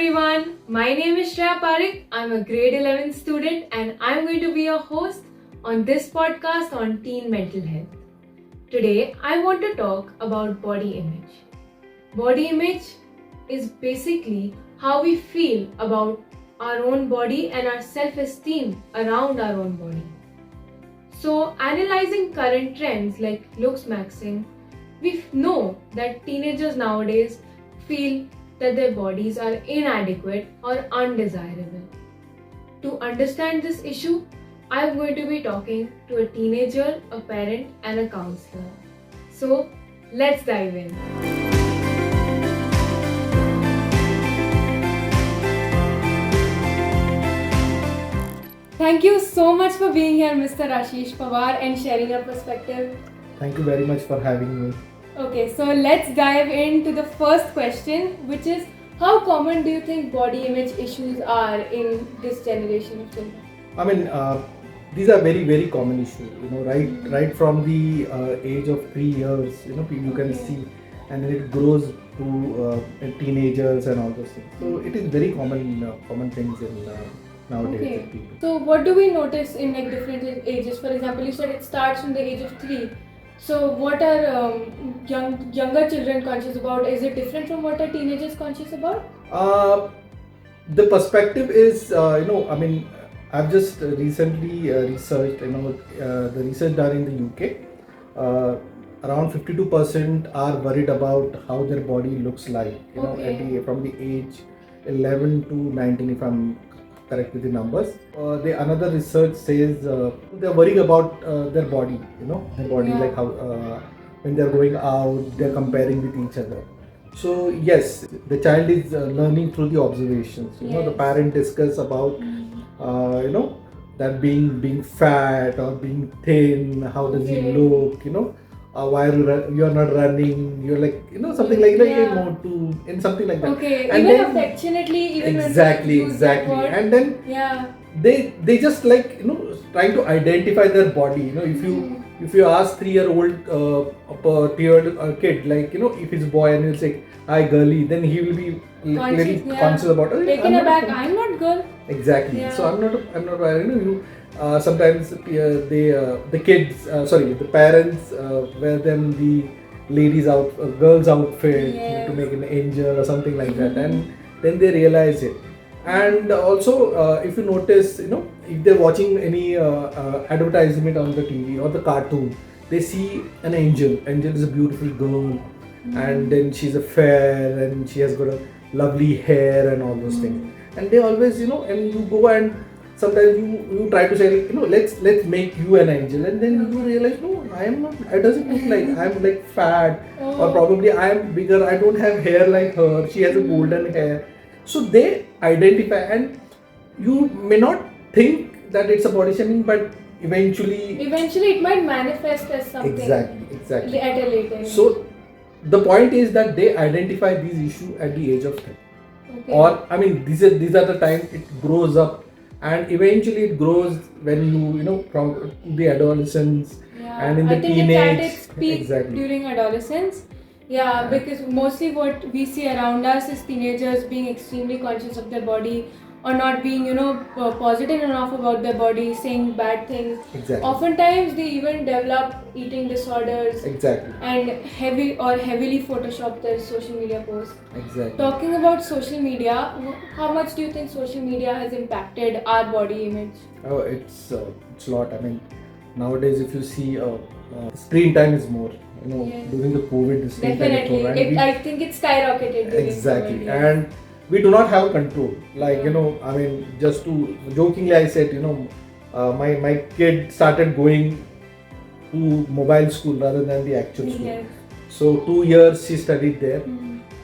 everyone, my name is Shreya Parekh. I'm a grade 11 student and I'm going to be your host on this podcast on teen mental health. Today, I want to talk about body image. Body image is basically how we feel about our own body and our self-esteem around our own body. So, analyzing current trends like looks maxing, we know that teenagers nowadays feel that their bodies are inadequate or undesirable. To understand this issue, I am going to be talking to a teenager, a parent, and a counselor. So, let's dive in. Thank you so much for being here, Mr. Ashish Pawar, and sharing your perspective. Thank you very much for having me. Okay, so let's dive into the first question, which is how common do you think body image issues are in this generation of children? I mean, these are very, very common issues. Right from the age of 3 years, you can see, and then it grows to teenagers and all those things. So it is very common things in nowadays. Okay. People. So what do we notice in like different ages? For example, you said it starts from the age of 3. So what are younger children conscious about? Is it different from what are teenagers conscious about? The perspective is, I've just recently researched, the research done in the UK. Around 52% are worried about how their body looks like, from the age 11 to 19, if I'm correct with the numbers. Another research says they're worrying about their body, their body, like how when they're going out, they're comparing with each other. So yes, the child is learning through the observations. The parent discuss about, that being fat or being thin, how does he look, why you're not running, you're like, something like that, in something like that. Okay, and even then, affectionately, even exactly. And then they just like, trying to identify their body. If you ask 3-year-old kid, like, if he's a boy and he'll say, "Hi girly," then he will be little conscious about it. Taken aback, I'm not girl. Exactly. Yeah. So I'm not. Sometimes the kids, the parents wear them the girl's outfit to make an angel or something like that, and then they realize it. And also, if you notice, if they're watching any advertisement on the TV or the cartoon, they see an angel. Angel is a beautiful girl, and then she's a fair, and she has got a lovely hair and all those things. And they always, and you go and sometimes you try to say, let's make you an angel, and then you realize, no, I am not. It doesn't look like I'm like fat, or probably I am bigger. I don't have hair like her. She has a golden hair. So they identify, and you may not think that it's a body shaming, but eventually it might manifest as something. Exactly. At a later age. So the point is that they identify these issues at the age of 10. Okay. Or these are the time it grows up, and eventually it grows when you from the adolescence and in the teenage. I think it's at its peak during adolescence. Yeah, because mostly what we see around us is teenagers being extremely conscious of their body or not being, positive enough about their body, saying bad things. Exactly. Oftentimes they even develop eating disorders. Exactly. And heavily Photoshop their social media posts. Exactly. Talking about social media, how much do you think social media has impacted our body image? Oh, it's a lot. Nowadays if you see, screen time is more. During the COVID, the screen time is more. Definitely. I think it skyrocketed during exactly. COVID. And we do not have control. Like, just to jokingly I said, my kid started going to mobile school rather than the actual school. Yes. So 2 years she studied there.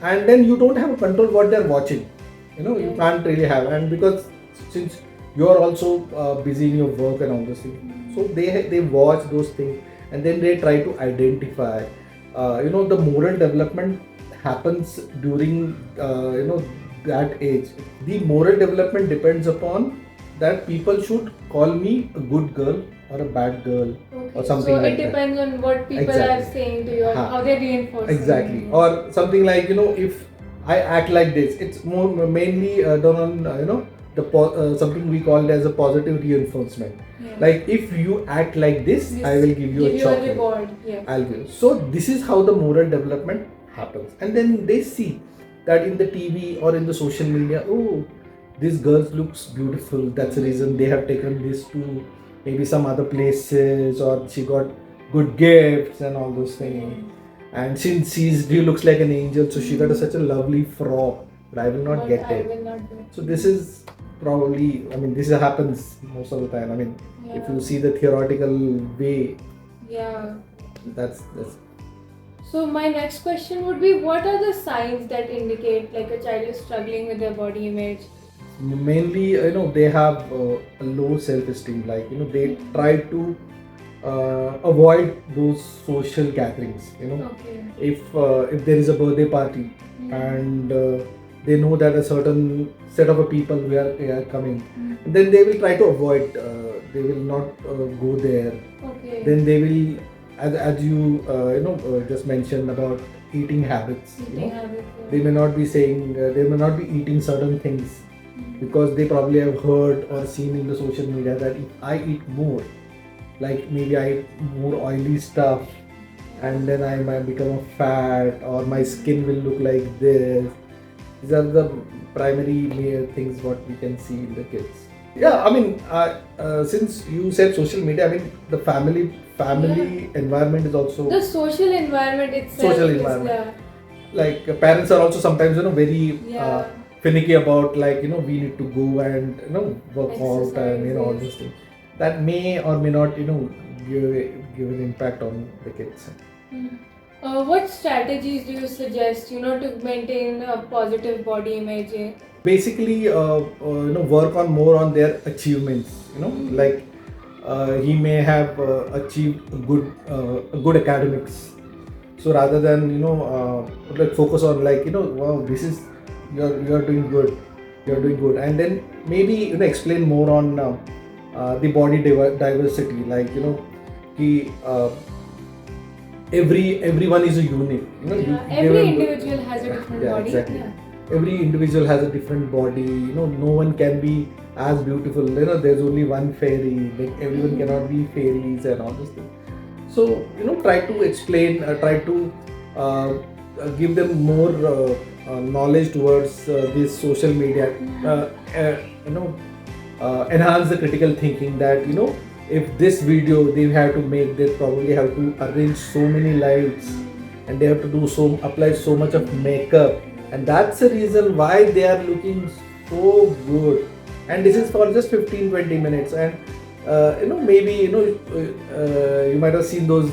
And then you don't have a control what they're watching. You can't really have. And because since you're also busy in your work and all those things, so they watch those things, and then they try to identify. The moral development happens during that age. The moral development depends upon that people should call me a good girl or a bad girl or something like that. So it depends on what people are saying to you or how they reinforce. Exactly. Or something like, if I act like this. It's more mainly done on something we call it as a positive reinforcement. Yeah. Like if you act like this, I will give you a chocolate. A reward. Yeah. I'll give. So this is how the moral development happens, and then they see that in the TV or in the social media, oh, this girl looks beautiful. That's the reason they have taken this to maybe some other places, or she got good gifts and all those things. And since she looks like an angel, so she got such a lovely frock, but I will not get it. So this is probably, I mean, this happens most of the time. I mean, if you see the theoretical way, that's. So my next question would be, what are the signs that indicate like a child is struggling with their body image? Mainly, they have a low self-esteem. Like, they try to avoid those social gatherings. Okay. If there is a birthday party and they know that a certain set of people are coming, then they will try to avoid. They will not go there. Okay. Then they will, as you just mentioned about eating habits. They may not be saying, they may not be eating certain things because they probably have heard or seen in the social media that if I eat more, like maybe I eat more oily stuff, and then I might become a fat, or my skin will look like this. These are the primary things what we can see in the kids. Yeah, I mean, since you said social media, I mean the family environment is also the social environment itself. Social environment. Like parents are also sometimes very finicky about, like, we need to go and work out and all these things. That may or may not give an impact on the kids. What strategies do you suggest to maintain a positive body image? Basically, work on more on their achievements. Like he may have achieved good academics. So rather than like focus on, like, wow, this is you're doing good, and then maybe explain more on the body diversity. Like everyone is a unique. Every individual has a different body. Exactly. Yeah. Every individual has a different body. No one can be as beautiful. There's only one fairy. Like everyone cannot be fairies and all those things. So try to explain. Try to give them more knowledge towards this social media. Enhance the critical thinking that if this video they have to make, they probably have to arrange so many lights, and they have to apply so much of makeup, and that's the reason why they are looking so good. And this is for just 15-20 minutes. And maybe you might have seen those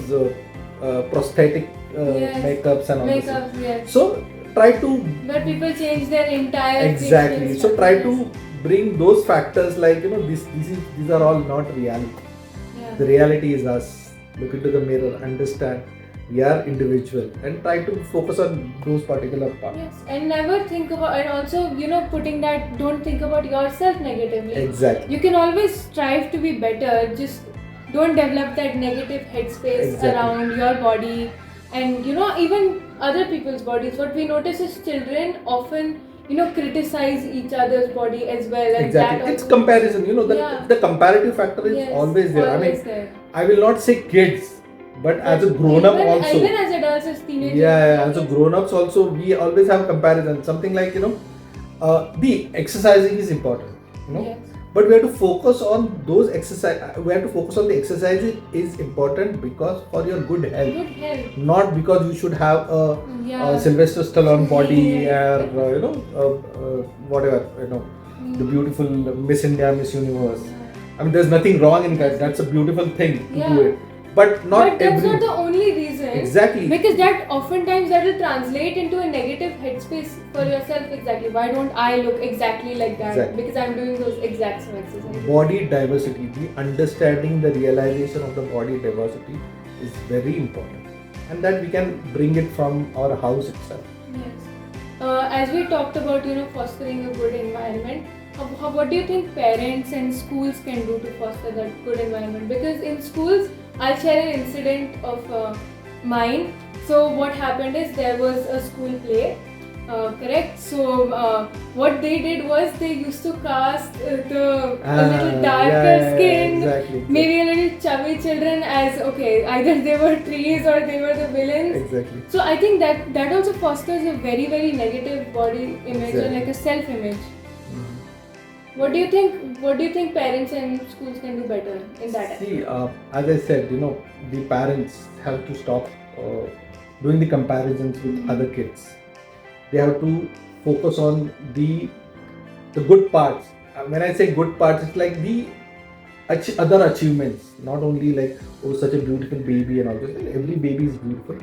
prosthetic makeups and all this. Yes. So try to. But people change their entire. Exactly. So try to bring those factors, like these are all not reality. Yeah. The reality is us. Look into the mirror, understand we are individual, and try to focus on those particular parts. Yes, and never think about, and also putting that, don't think about yourself negatively. Exactly. You can always strive to be better, just don't develop that negative headspace around your body and even other people's bodies. What we notice is children often criticize each other's body as well. And exactly. It's comparison. The comparative factor is always there. Always there. I will not say kids, but as a grown-up also. Even as adults, as teenagers. Yeah, as a grown-ups also, we always have comparison. Something like, the exercising is important, Yes. But we have to focus on those exercise. We have to focus on the exercise is important because for your good health. Good health. Not because you should have a Sylvester Stallone body or whatever, the beautiful Miss India, Miss Universe. I mean, there's nothing wrong in that. That's a beautiful thing to do it. But that's not the only reason. Exactly. Because that oftentimes that will translate into a negative headspace for yourself. Exactly. Why don't I look exactly like that? Exactly. Because I'm doing those exact same exercises. Body diversity, the understanding, the realization of the body diversity is very important, and that we can bring it from our house itself. Yes. As we talked about, fostering a good environment. What do you think parents and schools can do to foster that good environment? Because in schools, I'll share an incident of mine. So what happened is there was a school play correct? So what they did was they used to cast the a little darker skin, exactly. maybe a little chubby children as okay, either they were trees or they were the villains. Exactly. So I think that also fosters a very negative body image and like a self-image. What do you think? What do you think parents and schools can do better in that? See, as I said, the parents have to stop doing the comparisons with other kids. They have to focus on the good parts. When I say good parts, it's like the other achievements, not only like such a beautiful baby and all this. Every baby is beautiful,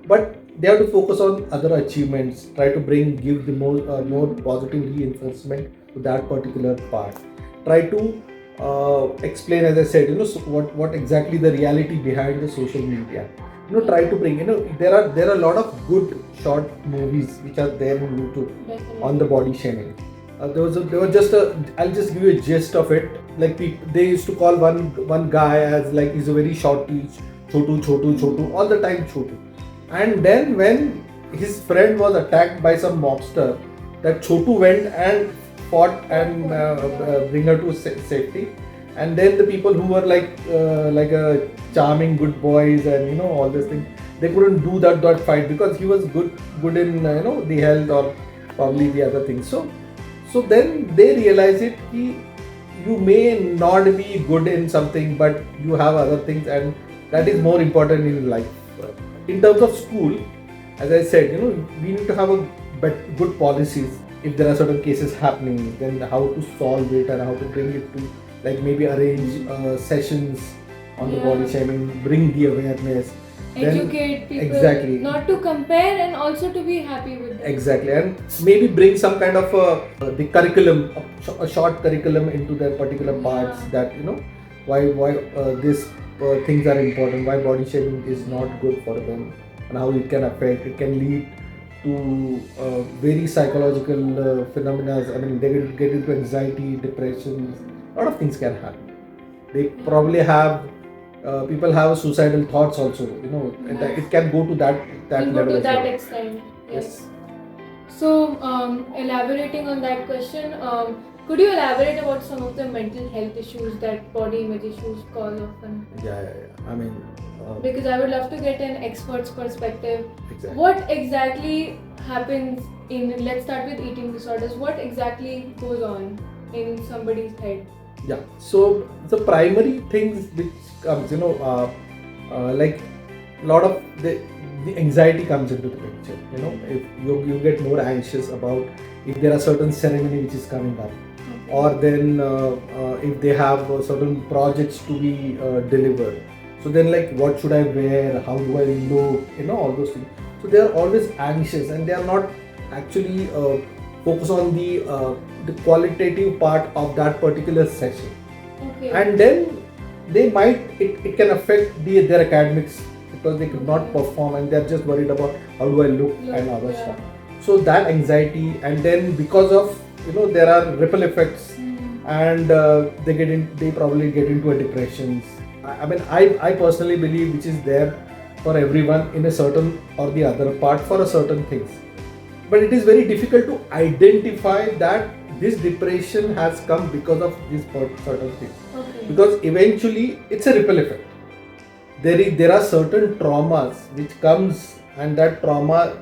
but they have to focus on other achievements. Try to give the more positive reinforcement to that particular part. Try to explain, as I said, what exactly the reality behind the social media. Try to bring, there are a lot of good short movies which are there on YouTube. Definitely. On the body shaming. I'll just give you a gist of it. Like they used to call one guy as like he's a very shorty, chotu, all the time chotu. And then when his friend was attacked by some mobster, that chotu went and fought and bring her to safety. And then the people who were like a charming good boys and all these things, they couldn't do that fight because he was good in the health or probably the other things. So then they realize it. You may not be good in something, but you have other things, and that is more important in life. In terms of school, as I said, we need to have good policies. If there are certain cases happening, then how to solve it and how to bring it to, like maybe arrange sessions on the body shaming, bring the awareness. Educate people, exactly, not to compare and also to be happy with them. Exactly, and maybe bring some kind of the curriculum, a short curriculum into their particular parts, that why these things are important, why body shaming is not good for them, and how it can affect. It can lead to very psychological phenomena. I mean, they will get into anxiety, depression. A lot of things can happen. They probably have. People have suicidal thoughts also. It can go to that level. To that extent. Yes. So, elaborating on that question, could you elaborate about some of the mental health issues that body image issues cause often? Yeah. I mean, because I would love to get an expert's perspective. Exactly. What exactly happens in? Let's start with eating disorders. What exactly goes on in somebody's head? Yeah. So the primary things which comes, like a lot of the anxiety comes into the picture. If you get more anxious about if there are certain ceremony which is coming up, or then if they have certain projects to be delivered. So then, like, what should I wear? How do I look? All those things. So they are always anxious, and they are not actually focus on the qualitative part of that particular session. Okay. And then they might, it can affect their academics because they could not perform, and they're just worried about how do I look and other stuff. So that anxiety, and then because of there are ripple effects, and they probably get into a depression. I mean, I personally believe which is there for everyone in a certain or the other part for a certain things. But it is very difficult to identify that this depression has come because of this certain thing. Okay. Because eventually it's a ripple effect. There are certain traumas which comes, and that trauma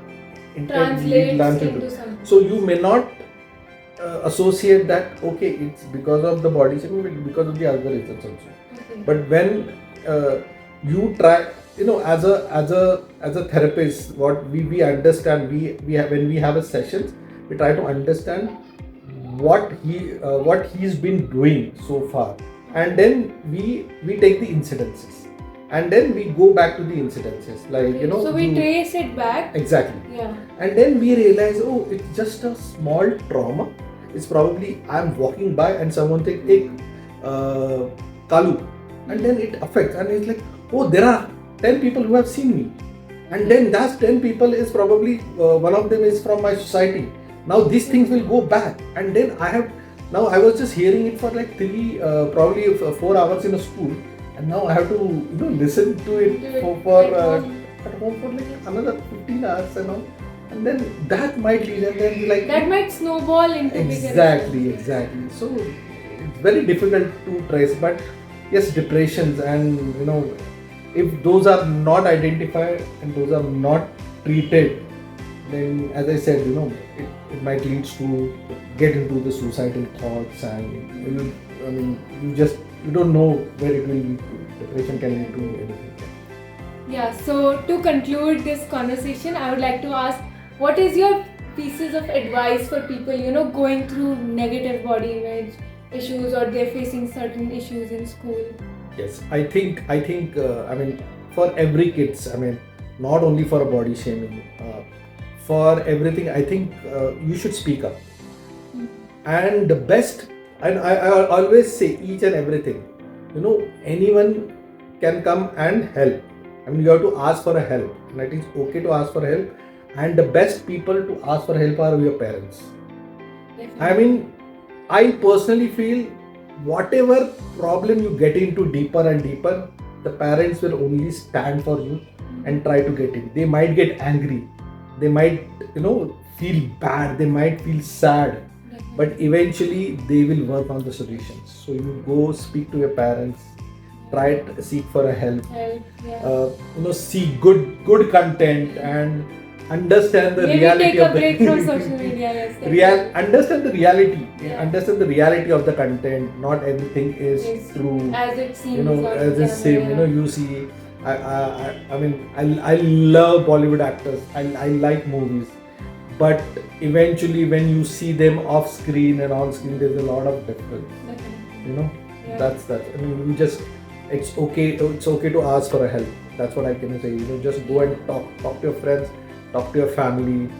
translates into something. So you may not associate that it's because of the body shaming, because of the other reasons also. Okay. But when you try, as a therapist, what we understand, we have, when we have a sessions, we try to understand what he's been doing so far, and then we take the incidences, and then we go back to the incidences, like so we trace it back. Exactly. Yeah. And then we realize, it's just a small trauma. It's probably I'm walking by and someone take Kalu, and then it affects, and it's like, there are 10 people who have seen me, and then that's 10 people is probably one of them is from my society. Now these things will go back, and then I was just hearing it for like 4 hours in a school, and now I have to listen to it for at home for like another 15 hours and all. and then that might lead, and then like that might snowball into exactly. So it's very difficult to trace, but yes, depressions, and if those are not identified and those are not treated, then as I said, it might lead to get into the suicidal thoughts, and you don't know where it will lead to. Depression can lead to anything. Yeah, so to conclude this conversation, I would like to ask, what is your pieces of advice for people, going through negative body image issues, or they're facing certain issues in school? Yes, I think for every kids, not only for a body shaming, for everything, I think you should speak up. And the best, and I always say each and everything, anyone can come and help. You have to ask for a help, and it is okay to ask for help. And the best people to ask for help are your parents. Definitely. I personally feel whatever problem you get into deeper and deeper, the parents will only stand for you and try to get in. They might get angry, they might feel bad, they might feel sad, but eventually they will work on the solutions. So you go speak to your parents, try to seek for a help. See good content, and understand the Maybe reality take a of the break from social media. Yes, understand the reality. Yeah. Understand the reality of the content. Not everything is true. As it seems. As it seems. You see. I love Bollywood actors. I like movies, but eventually when you see them off screen and on screen, there's a lot of difference. Definitely. Yeah. That's you just. It's okay to ask for a help. That's what I can say. Just go and talk to your friends, talk to your family,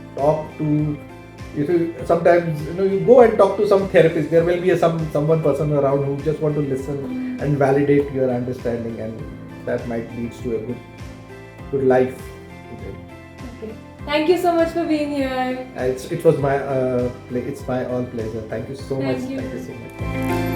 sometimes you go and talk to some therapist. There will be someone person around who just want to listen and validate your understanding, and that might lead to a good life. Okay. Thank you so much for being here. It was my it's my all pleasure. Thank you so much. Thank you. Thank you so much.